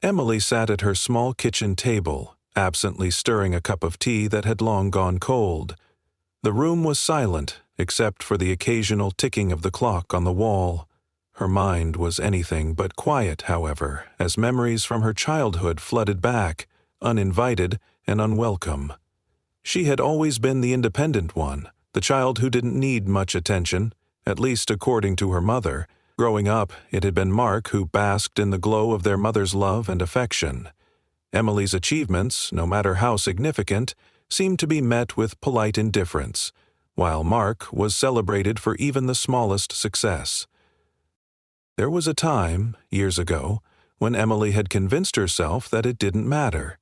Emily sat at her small kitchen table, absently stirring a cup of tea that had long gone cold. The room was silent, except for the occasional ticking of the clock on the wall. Her mind was anything but quiet, however, as memories from her childhood flooded back, uninvited and unwelcome. She had always been the independent one, the child who didn't need much attention, at least according to her mother. Growing up, it had been Mark who basked in the glow of their mother's love and affection. Emily's achievements, no matter how significant, seemed to be met with polite indifference, while Mark was celebrated for even the smallest success. There was a time, years ago, when Emily had convinced herself that it didn't matter.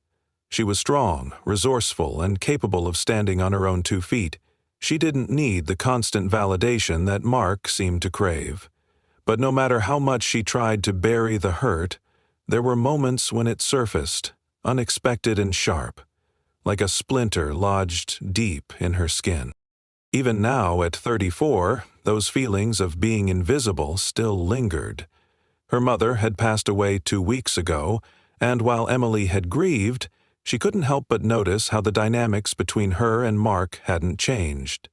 She was strong, resourceful, and capable of standing on her own 2 feet. She didn't need the constant validation that Mark seemed to crave. But no matter how much she tried to bury the hurt, there were moments when it surfaced, unexpected and sharp, like a splinter lodged deep in her skin. Even now, at 34, those feelings of being invisible still lingered. Her mother had passed away 2 weeks ago, and while Emily had grieved, she couldn't help but notice how the dynamics between her and Mark hadn't changed.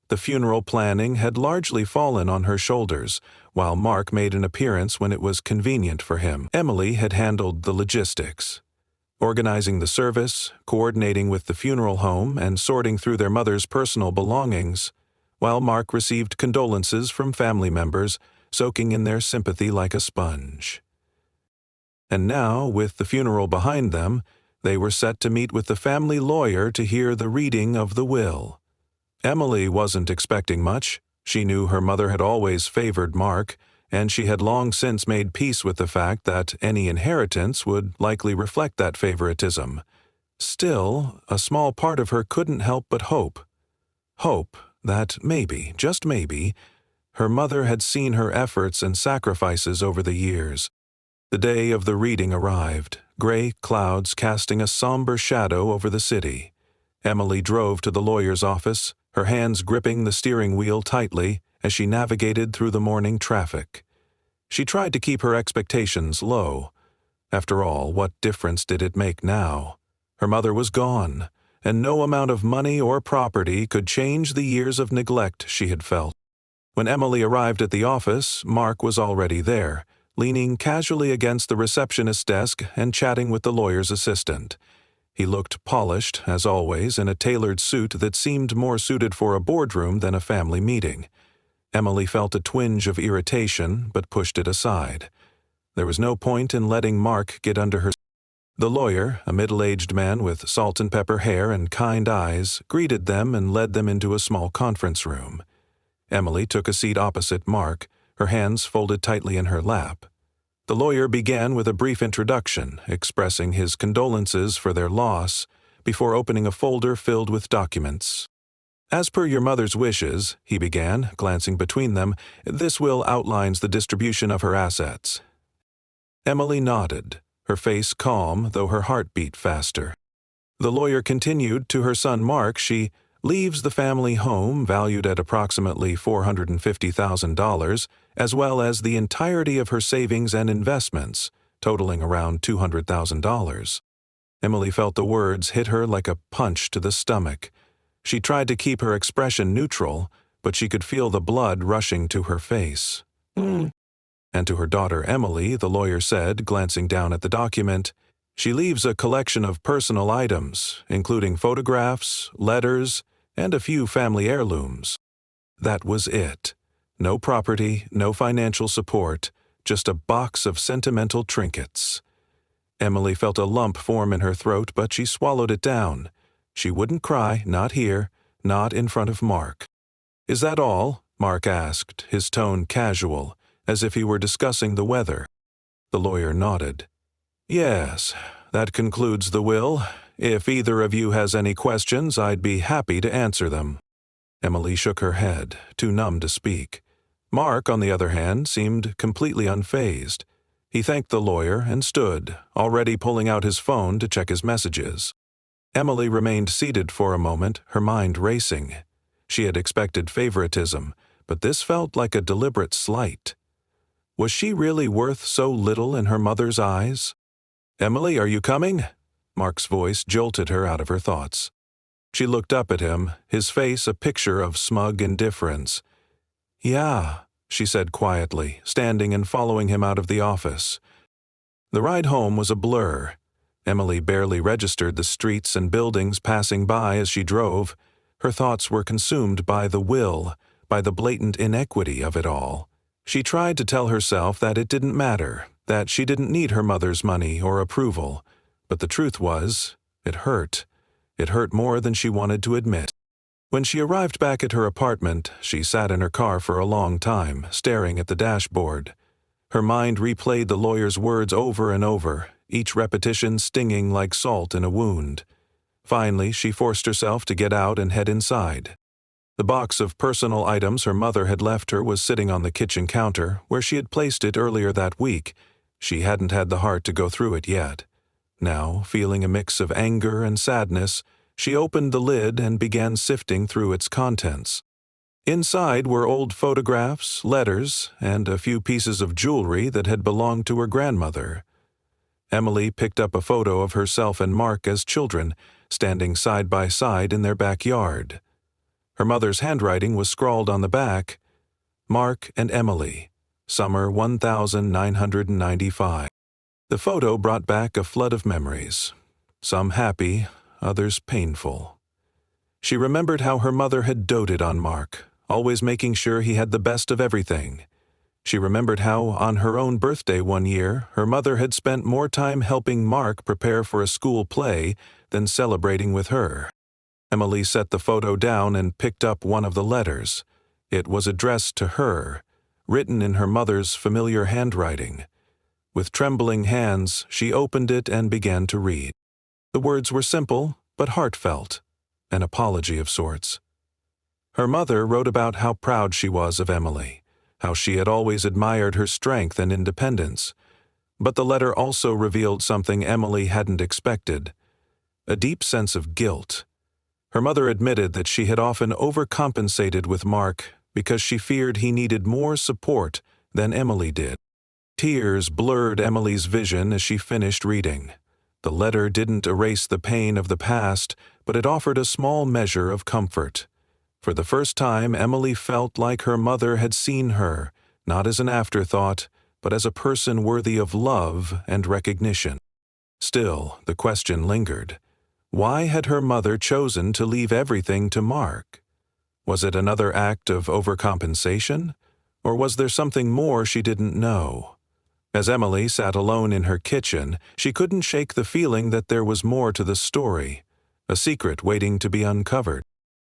The funeral planning had largely fallen on her shoulders, while Mark made an appearance when it was convenient for him. Emily had handled the logistics, organizing the service, coordinating with the funeral home, and sorting through their mother's personal belongings, while Mark received condolences from family members, soaking in their sympathy like a sponge. And now, with the funeral behind them, they were set to meet with the family lawyer to hear the reading of the will. Emily wasn't expecting much. She knew her mother had always favored Mark, and she had long since made peace with the fact that any inheritance would likely reflect that favoritism. Still, a small part of her couldn't help but hope. Hope that maybe, just maybe, her mother had seen her efforts and sacrifices over the years. The day of the reading arrived, gray clouds casting a somber shadow over the city. Emily drove to the lawyer's office, her hands gripping the steering wheel tightly as she navigated through the morning traffic. She tried to keep her expectations low. After all, what difference did it make now? Her mother was gone, and no amount of money or property could change the years of neglect she had felt. When Emily arrived at the office, Mark was already there, leaning casually against the receptionist's desk and chatting with the lawyer's assistant. He looked polished, as always, in a tailored suit that seemed more suited for a boardroom than a family meeting. Emily felt a twinge of irritation, but pushed it aside. There was no point in letting Mark get under her. The lawyer, a middle-aged man with salt-and-pepper hair and kind eyes, greeted them and led them into a small conference room. Emily took a seat opposite Mark, her hands folded tightly in her lap. The lawyer began with a brief introduction, expressing his condolences for their loss, before opening a folder filled with documents. "As per your mother's wishes," he began, glancing between them, "this will outlines the distribution of her assets." Emily nodded, her face calm, though her heart beat faster. The lawyer continued to her son Mark, she leaves the family home valued at approximately $450,000, as well as the entirety of her savings and investments, totaling around $200,000. Emily felt the words hit her like a punch to the stomach. She tried to keep her expression neutral, but she could feel the blood rushing to her face. And to her daughter Emily, the lawyer said, glancing down at the document, "She leaves a collection of personal items, including photographs, letters, and a few family heirlooms." That was it. No property, no financial support, just a box of sentimental trinkets. Emily felt a lump form in her throat, but she swallowed it down. She wouldn't cry, not here, not in front of Mark. "Is that all?" Mark asked, his tone casual, as if he were discussing the weather. The lawyer nodded. "Yes, that concludes the will. If either of you has any questions, I'd be happy to answer them." Emily shook her head, too numb to speak. Mark, on the other hand, seemed completely unfazed. He thanked the lawyer and stood, already pulling out his phone to check his messages. Emily remained seated for a moment, her mind racing. She had expected favoritism, but this felt like a deliberate slight. Was she really worth so little in her mother's eyes? "Emily, are you coming?" Mark's voice jolted her out of her thoughts. She looked up at him, his face a picture of smug indifference. "Yeah," she said quietly, standing and following him out of the office. The ride home was a blur. Emily barely registered the streets and buildings passing by as she drove. Her thoughts were consumed by the will, by the blatant inequity of it all. She tried to tell herself that it didn't matter, that she didn't need her mother's money or approval, but the truth was, it hurt. It hurt more than she wanted to admit. When she arrived back at her apartment, she sat in her car for a long time, staring at the dashboard. Her mind replayed the lawyer's words over and over, each repetition stinging like salt in a wound. Finally, she forced herself to get out and head inside. The box of personal items her mother had left her was sitting on the kitchen counter, where she had placed it earlier that week. She hadn't had the heart to go through it yet. Now, feeling a mix of anger and sadness, she opened the lid and began sifting through its contents. Inside were old photographs, letters, and a few pieces of jewelry that had belonged to her grandmother. Emily picked up a photo of herself and Mark as children, standing side by side in their backyard. Her mother's handwriting was scrawled on the back, "Mark and Emily, Summer 1995. The photo brought back a flood of memories, some happy, others painful. She remembered how her mother had doted on Mark, always making sure he had the best of everything. She remembered how, on her own birthday one year, her mother had spent more time helping Mark prepare for a school play than celebrating with her. Emily set the photo down and picked up one of the letters. It was addressed to her, written in her mother's familiar handwriting. With trembling hands, she opened it and began to read. The words were simple, but heartfelt, an apology of sorts. Her mother wrote about how proud she was of Emily, how she had always admired her strength and independence. But the letter also revealed something Emily hadn't expected, a deep sense of guilt. Her mother admitted that she had often overcompensated with Mark because she feared he needed more support than Emily did. Tears blurred Emily's vision as she finished reading. The letter didn't erase the pain of the past, but it offered a small measure of comfort. For the first time, Emily felt like her mother had seen her, not as an afterthought, but as a person worthy of love and recognition. Still, the question lingered. Why had her mother chosen to leave everything to Mark? Was it another act of overcompensation? Or was there something more she didn't know? As Emily sat alone in her kitchen, she couldn't shake the feeling that there was more to the story, a secret waiting to be uncovered.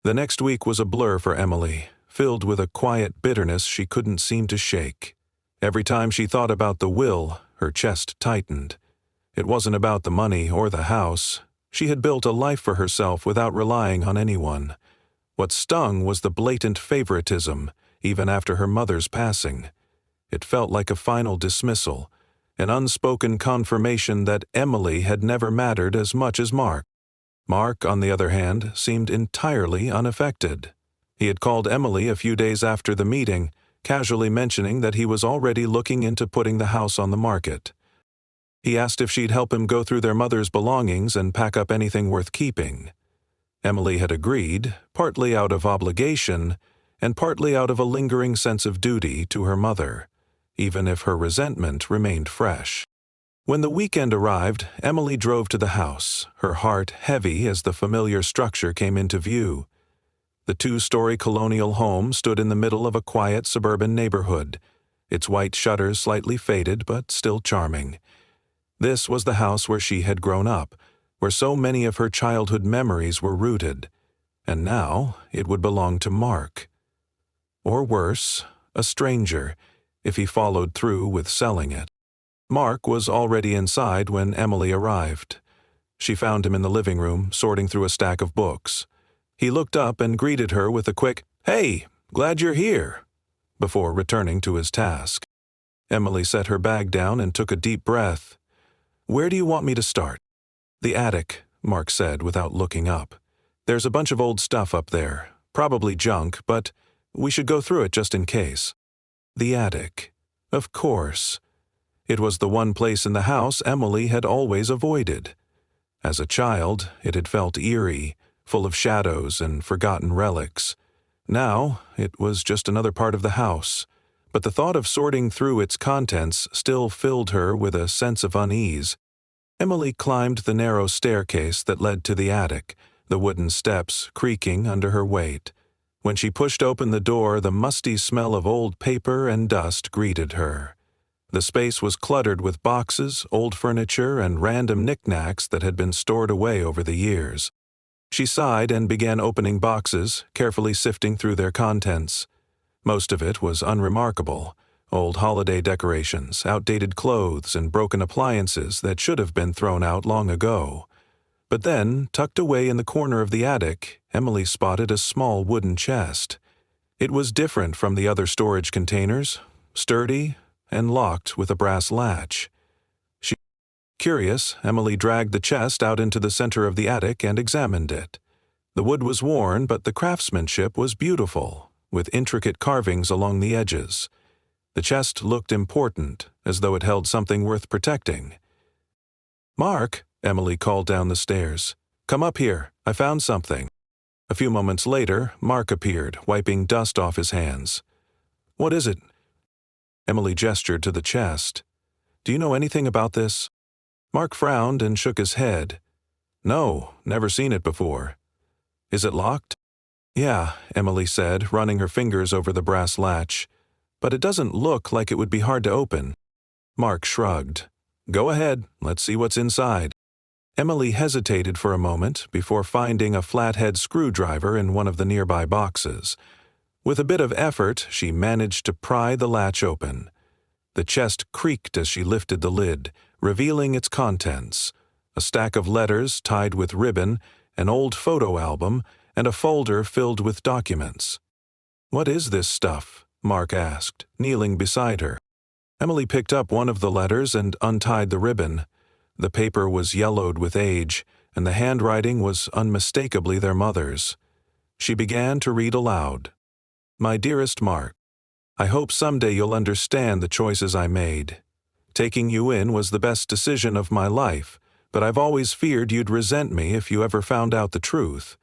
The next week was a blur for Emily, filled with a quiet bitterness she couldn't seem to shake. Every time she thought about the will, her chest tightened. It wasn't about the money or the house. She had built a life for herself without relying on anyone. What stung was the blatant favoritism, even after her mother's passing. It felt like a final dismissal, an unspoken confirmation that Emily had never mattered as much as Mark. Mark, on the other hand, seemed entirely unaffected. He had called Emily a few days after the meeting, casually mentioning that he was already looking into putting the house on the market. He asked if she'd help him go through their mother's belongings and pack up anything worth keeping. Emily had agreed, partly out of obligation, and partly out of a lingering sense of duty to her mother, even if her resentment remained fresh. When the weekend arrived, Emily drove to the house, her heart heavy as the familiar structure came into view. The two-story colonial home stood in the middle of a quiet suburban neighborhood, its white shutters slightly faded but still charming. This was the house where she had grown up, where so many of her childhood memories were rooted, and now it would belong to Mark. Or worse, a stranger, if he followed through with selling it. Mark was already inside when Emily arrived. She found him in the living room, sorting through a stack of books. He looked up and greeted her with a quick, "Hey, glad you're here," before returning to his task. Emily set her bag down and took a deep breath. "Where do you want me to start?" "The attic," Mark said without looking up. "There's a bunch of old stuff up there, probably junk, but we should go through it just in case." The attic. Of course. It was the one place in the house Emily had always avoided. As a child, it had felt eerie, full of shadows and forgotten relics. Now, it was just another part of the house, but the thought of sorting through its contents still filled her with a sense of unease. Emily climbed the narrow staircase that led to the attic, the wooden steps creaking under her weight. When she pushed open the door, the musty smell of old paper and dust greeted her. The space was cluttered with boxes, old furniture, and random knickknacks that had been stored away over the years. She sighed and began opening boxes, carefully sifting through their contents. Most of it was unremarkable: old holiday decorations, outdated clothes, and broken appliances that should have been thrown out long ago. But then, tucked away in the corner of the attic, Emily spotted a small wooden chest. It was different from the other storage containers, sturdy and locked with a brass latch. Curious, Emily dragged the chest out into the center of the attic and examined it. The wood was worn, but the craftsmanship was beautiful, with intricate carvings along the edges. The chest looked important, as though it held something worth protecting. "Mark," Emily called down the stairs. "Come up here. I found something." A few moments later, Mark appeared, wiping dust off his hands. "What is it?" Emily gestured to the chest. "Do you know anything about this?" Mark frowned and shook his head. "No, never seen it before." "Is it locked?" "Yeah," Emily said, running her fingers over the brass latch. "But it doesn't look like it would be hard to open." Mark shrugged. "Go ahead, let's see what's inside." Emily hesitated for a moment before finding a flathead screwdriver in one of the nearby boxes. With a bit of effort, she managed to pry the latch open. The chest creaked as she lifted the lid, revealing its contents: a stack of letters tied with ribbon, an old photo album, and a folder filled with documents. "What is this stuff?" Mark asked, kneeling beside her. Emily picked up one of the letters and untied the ribbon. The paper was yellowed with age, and the handwriting was unmistakably their mother's. She began to read aloud. "My dearest Mark, I hope someday you'll understand the choices I made. Taking you in was the best decision of my life, but I've always feared you'd resent me if you ever found out the truth.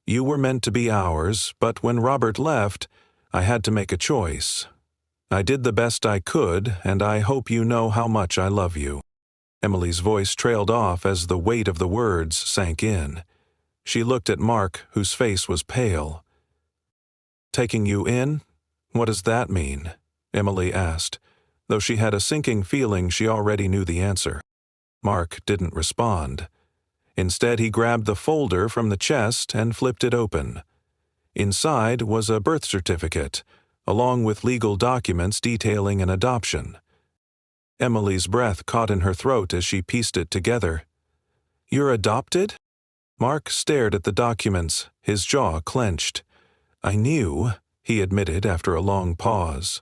You were meant to be ours, but when Robert left, I had to make a choice. I did the best I could, and I hope you know how much I love you." Emily's voice trailed off as the weight of the words sank in. She looked at Mark, whose face was pale. "Taking you in? What does that mean?" Emily asked, though she had a sinking feeling she already knew the answer. Mark didn't respond. Instead, he grabbed the folder from the chest and flipped it open. Inside was a birth certificate, along with legal documents detailing an adoption. Emily's breath caught in her throat as she pieced it together. "You're adopted?" Mark stared at the documents, his jaw clenched. "I knew," he admitted after a long pause.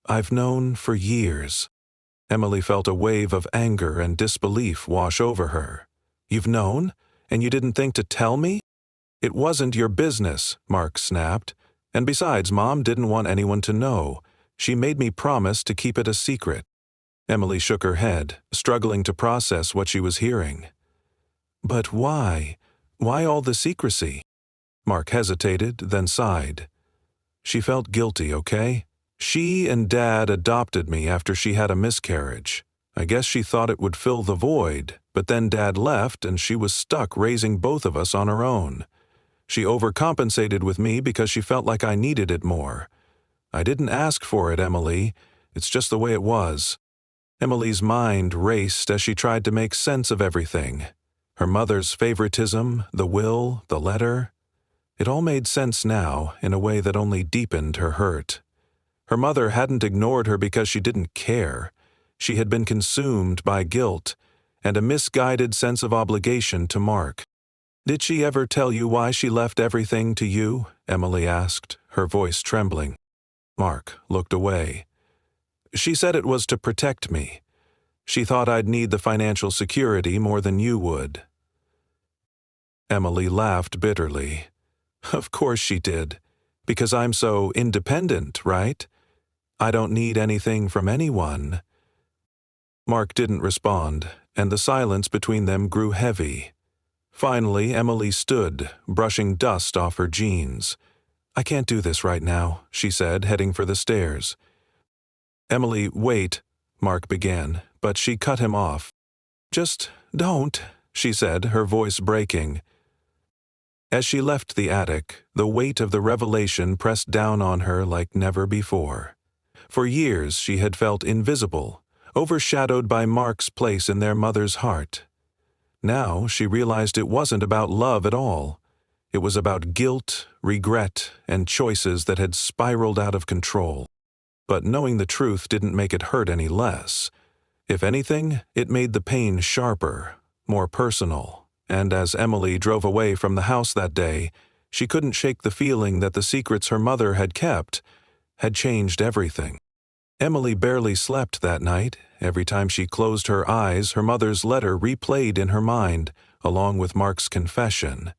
"I've known for years." Emily felt a wave of anger and disbelief wash over her. "You've known? And you didn't think to tell me?" "It wasn't your business," Mark snapped. "And besides, Mom didn't want anyone to know. She made me promise to keep it a secret." Emily shook her head, struggling to process what she was hearing. "But why? Why all the secrecy?" Mark hesitated, then sighed. "She felt guilty, okay? She and Dad adopted me after she had a miscarriage. I guess she thought it would fill the void, but then Dad left and she was stuck raising both of us on her own. She overcompensated with me because she felt like I needed it more. I didn't ask for it, Emily. It's just the way it was." Emily's mind raced as she tried to make sense of everything. Her mother's favoritism, the will, the letter. It all made sense now in a way that only deepened her hurt. Her mother hadn't ignored her because she didn't care. She had been consumed by guilt and a misguided sense of obligation to Mark. "Did she ever tell you why she left everything to you?" Emily asked, her voice trembling. Mark looked away. "She said it was to protect me. She thought I'd need the financial security more than you would." Emily laughed bitterly. "Of course she did. Because I'm so independent, right? I don't need anything from anyone." Mark didn't respond, and the silence between them grew heavy. Finally, Emily stood, brushing dust off her jeans. "I can't do this right now," she said, heading for the stairs. "Emily, wait," Mark began, but she cut him off. "Just don't," she said, her voice breaking. As she left the attic, the weight of the revelation pressed down on her like never before. For years she had felt invisible, overshadowed by Mark's place in their mother's heart. Now she realized it wasn't about love at all. It was about guilt, regret, and choices that had spiraled out of control. But knowing the truth didn't make it hurt any less. If anything, it made the pain sharper, more personal. And as Emily drove away from the house that day, she couldn't shake the feeling that the secrets her mother had kept had changed everything. Emily barely slept that night. Every time she closed her eyes, her mother's letter replayed in her mind, along with Mark's confession.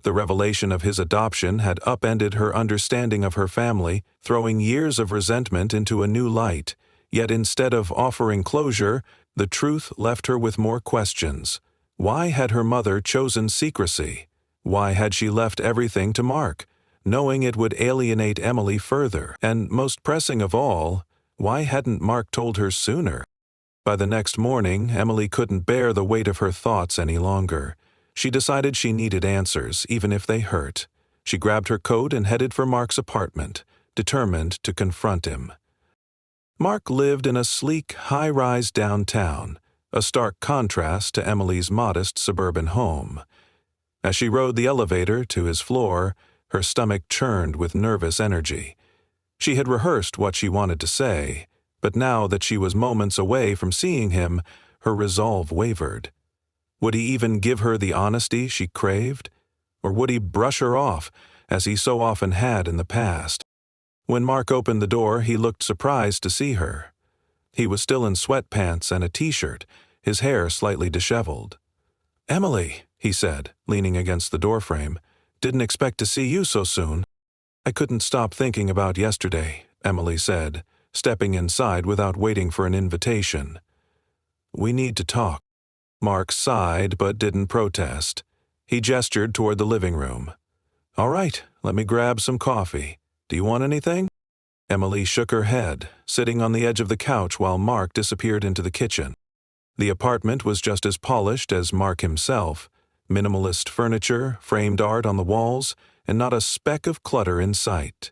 The revelation of his adoption had upended her understanding of her family, throwing years of resentment into a new light. Yet instead of offering closure, the truth left her with more questions. Why had her mother chosen secrecy? Why had she left everything to Mark, knowing it would alienate Emily further? And most pressing of all, why hadn't Mark told her sooner? By the next morning, Emily couldn't bear the weight of her thoughts any longer. She decided she needed answers, even if they hurt. She grabbed her coat and headed for Mark's apartment, determined to confront him. Mark lived in a sleek, high-rise downtown, a stark contrast to Emily's modest suburban home. As she rode the elevator to his floor, her stomach churned with nervous energy. She had rehearsed what she wanted to say, but now that she was moments away from seeing him, her resolve wavered. Would he even give her the honesty she craved? Or would he brush her off, as he so often had in the past? When Mark opened the door, he looked surprised to see her. He was still in sweatpants and a t-shirt, his hair slightly disheveled. "Emily," he said, leaning against the doorframe, "didn't expect to see you so soon." "I couldn't stop thinking about yesterday," Emily said, stepping inside without waiting for an invitation. "We need to talk." Mark sighed but didn't protest. He gestured toward the living room. "All right, let me grab some coffee. Do you want anything?" Emily shook her head, sitting on the edge of the couch while Mark disappeared into the kitchen. The apartment was just as polished as Mark himself, minimalist furniture, framed art on the walls, and not a speck of clutter in sight.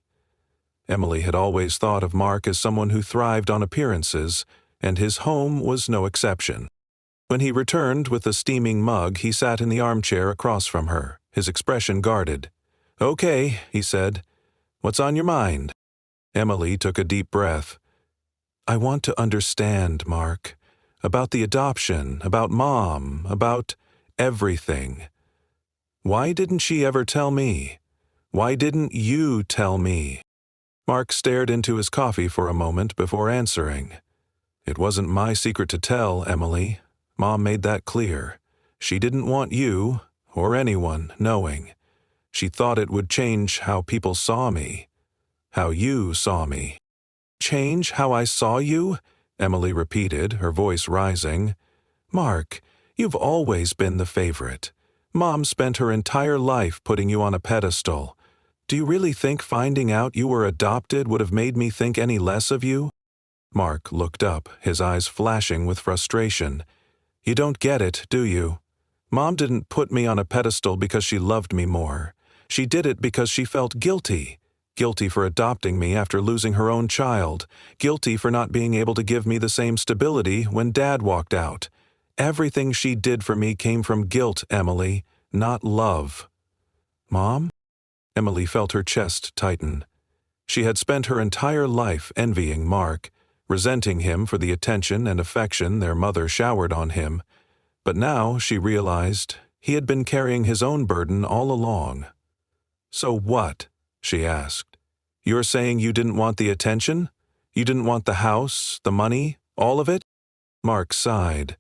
Emily had always thought of Mark as someone who thrived on appearances, and his home was no exception. When he returned with a steaming mug, he sat in the armchair across from her, his expression guarded. "Okay," he said. "What's on your mind?" Emily took a deep breath. "I want to understand, Mark. About the adoption, about Mom, about everything. Why didn't she ever tell me? Why didn't you tell me?" Mark stared into his coffee for a moment before answering. "It wasn't my secret to tell, Emily. Mom made that clear. She didn't want you, or anyone, knowing. She thought it would change how people saw me. How you saw me." "Change how I saw you?" Emily repeated, her voice rising. "Mark, you've always been the favorite. Mom spent her entire life putting you on a pedestal. Do you really think finding out you were adopted would have made me think any less of you?" Mark looked up, his eyes flashing with frustration. "You don't get it, do you? Mom didn't put me on a pedestal because she loved me more. She did it because she felt guilty. Guilty for adopting me after losing her own child. Guilty for not being able to give me the same stability when Dad walked out. Everything she did for me came from guilt, Emily, not love." "Mom?" Emily felt her chest tighten. She had spent her entire life envying Mark, resenting him for the attention and affection their mother showered on him. But now she realized he had been carrying his own burden all along. "So what?" she asked. "You're saying you didn't want the attention? You didn't want the house, the money, all of it?" Mark sighed.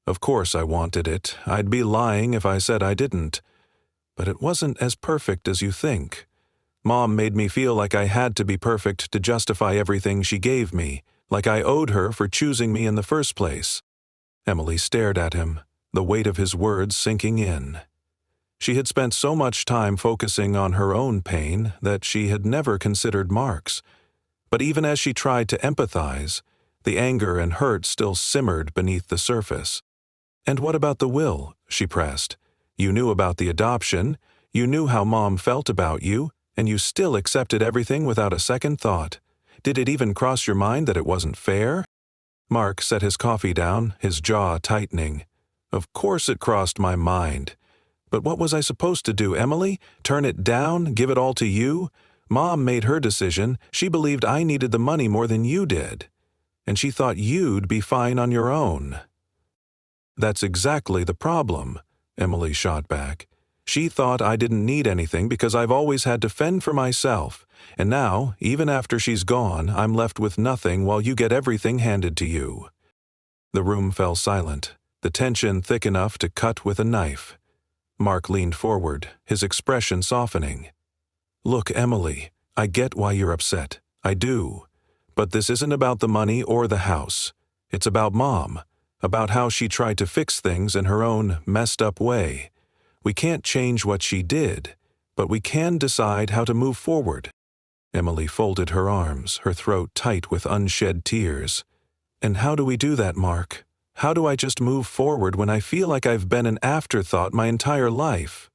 "Of course I wanted it. I'd be lying if I said I didn't. But it wasn't as perfect as you think. Mom made me feel like I had to be perfect to justify everything she gave me, like I owed her for choosing me in the first place. Emily stared at him, the weight of his words sinking in. She had spent so much time focusing on her own pain that she had never considered Mark's. But even as she tried to empathize, the anger and hurt still simmered beneath the surface. "And what about the will?" she pressed. "You knew about the adoption, you knew how Mom felt about you, and you still accepted everything without a second thought. Did it even cross your mind that it wasn't fair?" Mark set his coffee down, his jaw tightening. "Of course it crossed my mind. But what was I supposed to do, Emily? Turn it down, give it all to you? Mom made her decision. She believed I needed the money more than you did. And she thought you'd be fine on your own." "That's exactly the problem," Emily shot back. "She thought I didn't need anything because I've always had to fend for myself. And now, even after she's gone, I'm left with nothing while you get everything handed to you." The room fell silent, the tension thick enough to cut with a knife. Mark leaned forward, his expression softening. "Look, Emily, I get why you're upset. I do. But this isn't about the money or the house. It's about Mom, about how she tried to fix things in her own messed-up way. We can't change what she did, but we can decide how to move forward." Emily folded her arms, her throat tight with unshed tears. "And how do we do that, Mark? How do I just move forward when I feel like I've been an afterthought my entire life?"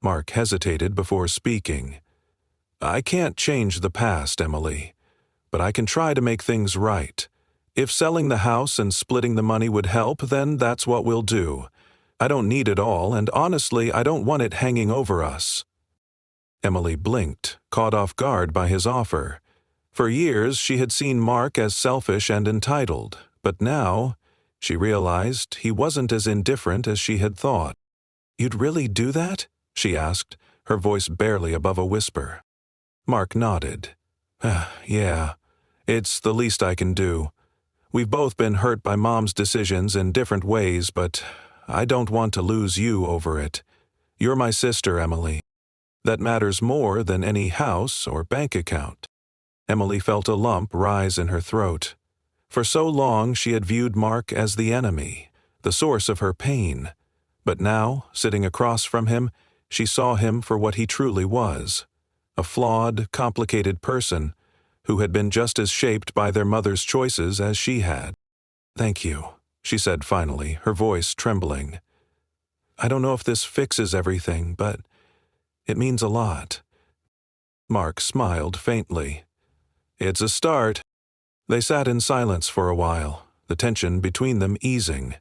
Mark hesitated before speaking. "I can't change the past, Emily, but I can try to make things right. If selling the house and splitting the money would help, then that's what we'll do. I don't need it all, and honestly, I don't want it hanging over us." Emily blinked, caught off guard by his offer. For years, she had seen Mark as selfish and entitled, but now, she realized he wasn't as indifferent as she had thought. "You'd really do that?" she asked, her voice barely above a whisper. Mark nodded. Yeah, it's the least I can do. We've both been hurt by Mom's decisions in different ways, but I don't want to lose you over it. You're my sister, Emily. That matters more than any house or bank account." Emily felt a lump rise in her throat. For so long she had viewed Mark as the enemy, the source of her pain. But now, sitting across from him, she saw him for what he truly was, a flawed, complicated person who had been just as shaped by their mother's choices as she had. "Thank you," she said finally, her voice trembling. "I don't know if this fixes everything, but it means a lot." Mark smiled faintly. "It's a start." They sat in silence for a while, the tension between them easing.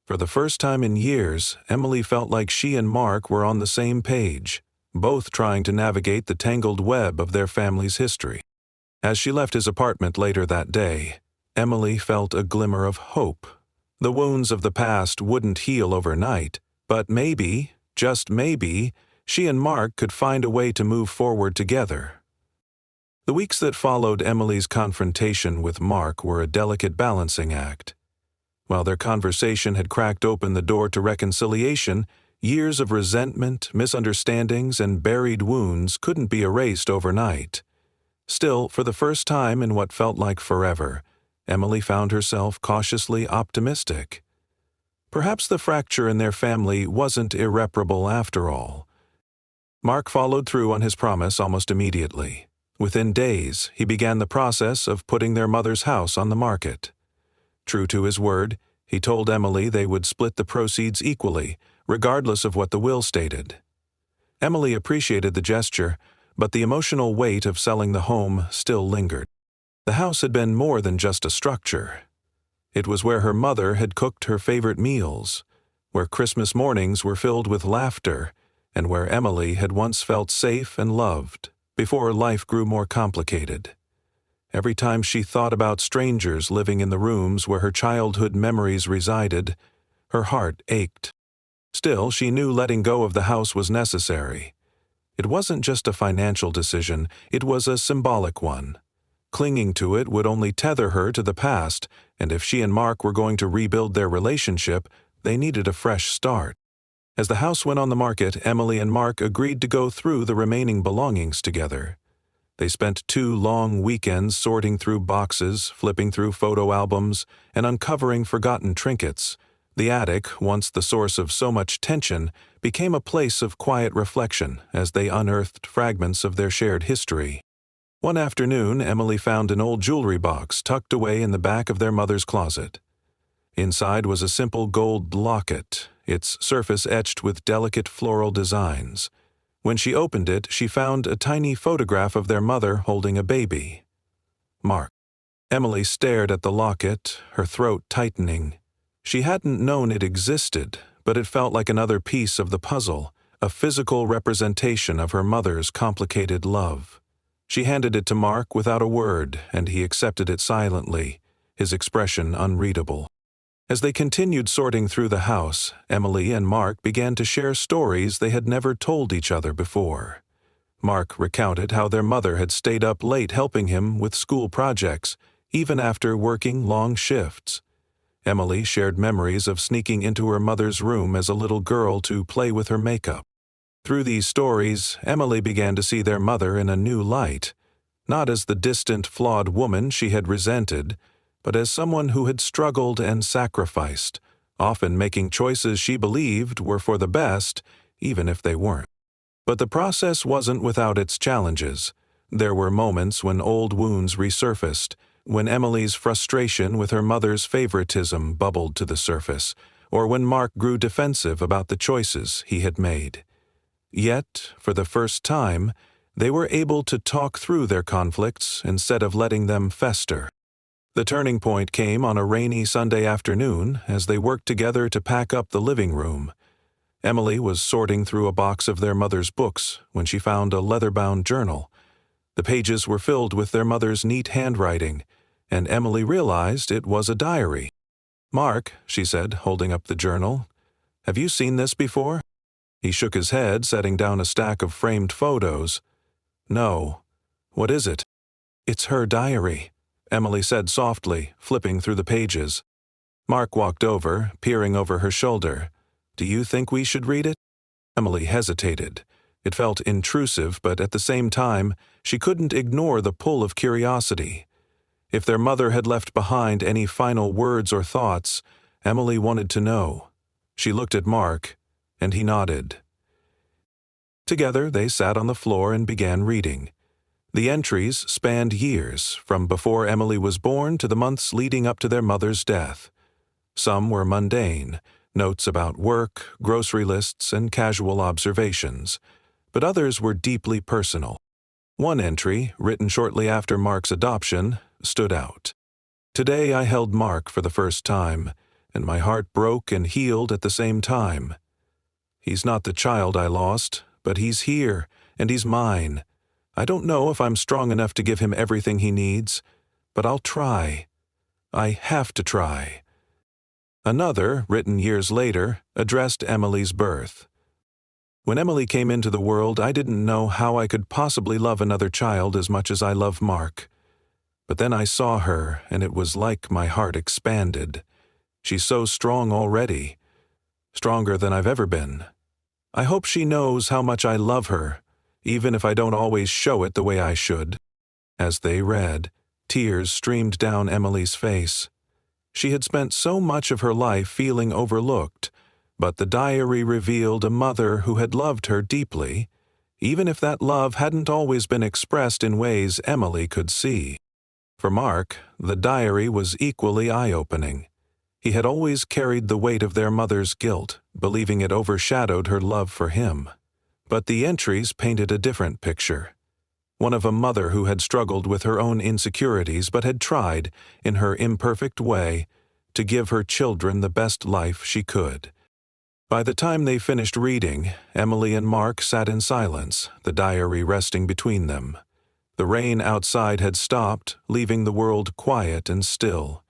For the first time in years, Emily felt like she and Mark were on the same page, both trying to navigate the tangled web of their family's history. As she left his apartment later that day, Emily felt a glimmer of hope. The wounds of the past wouldn't heal overnight, but maybe, just maybe, she and Mark could find a way to move forward together. The weeks that followed Emily's confrontation with Mark were a delicate balancing act. While their conversation had cracked open the door to reconciliation, years of resentment, misunderstandings, and buried wounds couldn't be erased overnight. Still, for the first time in what felt like forever, Emily found herself cautiously optimistic. Perhaps the fracture in their family wasn't irreparable after all. Mark followed through on his promise almost immediately. Within days, he began the process of putting their mother's house on the market. True to his word, he told Emily they would split the proceeds equally, regardless of what the will stated. Emily appreciated the gesture, but the emotional weight of selling the home still lingered. The house had been more than just a structure. It was where her mother had cooked her favorite meals, where Christmas mornings were filled with laughter, and where Emily had once felt safe and loved, before life grew more complicated. Every time she thought about strangers living in the rooms where her childhood memories resided, her heart ached. Still, she knew letting go of the house was necessary. It wasn't just a financial decision, it was a symbolic one. Clinging to it would only tether her to the past, and if she and Mark were going to rebuild their relationship, they needed a fresh start. As the house went on the market, Emily and Mark agreed to go through the remaining belongings together. They spent 2 long weekends sorting through boxes, flipping through photo albums, and uncovering forgotten trinkets. The attic, once the source of so much tension, became a place of quiet reflection as they unearthed fragments of their shared history. One afternoon, Emily found an old jewelry box tucked away in the back of their mother's closet. Inside was a simple gold locket, its surface etched with delicate floral designs. When she opened it, she found a tiny photograph of their mother holding a baby. Mark. Emily stared at the locket, her throat tightening. She hadn't known it existed, but it felt like another piece of the puzzle, a physical representation of her mother's complicated love. She handed it to Mark without a word, and he accepted it silently, his expression unreadable. As they continued sorting through the house, Emily and Mark began to share stories they had never told each other before. Mark recounted how their mother had stayed up late helping him with school projects, even after working long shifts. Emily shared memories of sneaking into her mother's room as a little girl to play with her makeup. Through these stories, Emily began to see their mother in a new light, not as the distant, flawed woman she had resented, but as someone who had struggled and sacrificed, often making choices she believed were for the best, even if they weren't. But the process wasn't without its challenges. There were moments when old wounds resurfaced, when Emily's frustration with her mother's favoritism bubbled to the surface, or when Mark grew defensive about the choices he had made. Yet, for the first time, they were able to talk through their conflicts instead of letting them fester. The turning point came on a rainy Sunday afternoon as they worked together to pack up the living room. Emily was sorting through a box of their mother's books when she found a leather-bound journal. The pages were filled with their mother's neat handwriting, and Emily realized it was a diary. "Mark," she said, holding up the journal, "have you seen this before?" He shook his head, setting down a stack of framed photos. "No. What is it?" "It's her diary," Emily said softly, flipping through the pages. Mark walked over, peering over her shoulder. "Do you think we should read it?" Emily hesitated. It felt intrusive, but at the same time, she couldn't ignore the pull of curiosity. If their mother had left behind any final words or thoughts, Emily wanted to know. She looked at Mark, and he nodded. Together, they sat on the floor and began reading. The entries spanned years, from before Emily was born to the months leading up to their mother's death. Some were mundane, notes about work, grocery lists, and casual observations, but others were deeply personal. One entry, written shortly after Mark's adoption, stood out. "Today I held Mark for the first time, and my heart broke and healed at the same time. He's not the child I lost, but he's here, and he's mine. I don't know if I'm strong enough to give him everything he needs, but I'll try. I have to try." Another, written years later, addressed Emily's birth. "When Emily came into the world, I didn't know how I could possibly love another child as much as I love Mark. But then I saw her, and it was like my heart expanded. She's so strong already, stronger than I've ever been. I hope she knows how much I love her, even if I don't always show it the way I should." As they read, tears streamed down Emily's face. She had spent so much of her life feeling overlooked, but the diary revealed a mother who had loved her deeply, even if that love hadn't always been expressed in ways Emily could see. For Mark, the diary was equally eye-opening. He had always carried the weight of their mother's guilt, believing it overshadowed her love for him. But the entries painted a different picture. One of a mother who had struggled with her own insecurities but had tried, in her imperfect way, to give her children the best life she could. By the time they finished reading, Emily and Mark sat in silence, the diary resting between them. The rain outside had stopped, leaving the world quiet and still.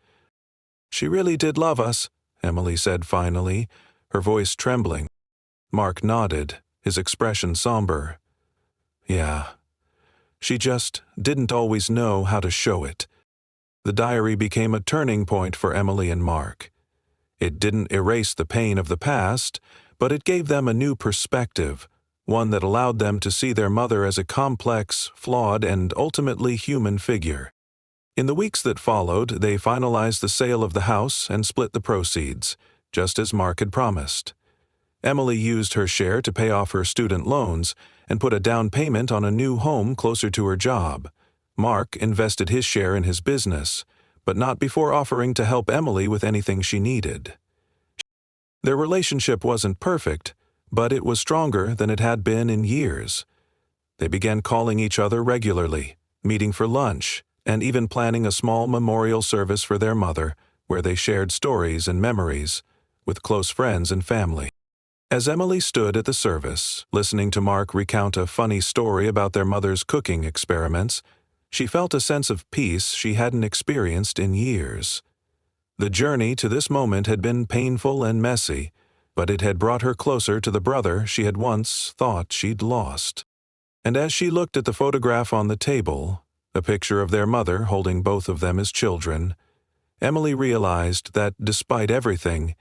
"She really did love us," Emily said finally, her voice trembling. Mark nodded, his expression somber. "Yeah. She just didn't always know how to show it." The diary became a turning point for Emily and Mark. It didn't erase the pain of the past, but it gave them a new perspective, one that allowed them to see their mother as a complex, flawed, and ultimately human figure. In the weeks that followed, they finalized the sale of the house and split the proceeds, just as Mark had promised. Emily used her share to pay off her student loans and put a down payment on a new home closer to her job. Mark invested his share in his business, but not before offering to help Emily with anything she needed. Their relationship wasn't perfect, but it was stronger than it had been in years. They began calling each other regularly, meeting for lunch, and even planning a small memorial service for their mother, where they shared stories and memories with close friends and family. As Emily stood at the service, listening to Mark recount a funny story about their mother's cooking experiments, she felt a sense of peace she hadn't experienced in years. The journey to this moment had been painful and messy, but it had brought her closer to the brother she had once thought she'd lost. And as she looked at the photograph on the table, a picture of their mother holding both of them as children, Emily realized that despite everything,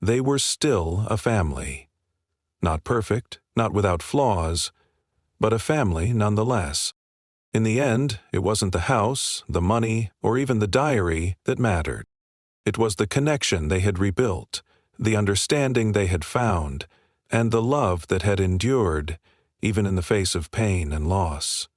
they were still a family. Not perfect, not without flaws, but a family nonetheless. In the end, it wasn't the house, the money, or even the diary that mattered. It was the connection they had rebuilt, the understanding they had found, and the love that had endured, even in the face of pain and loss.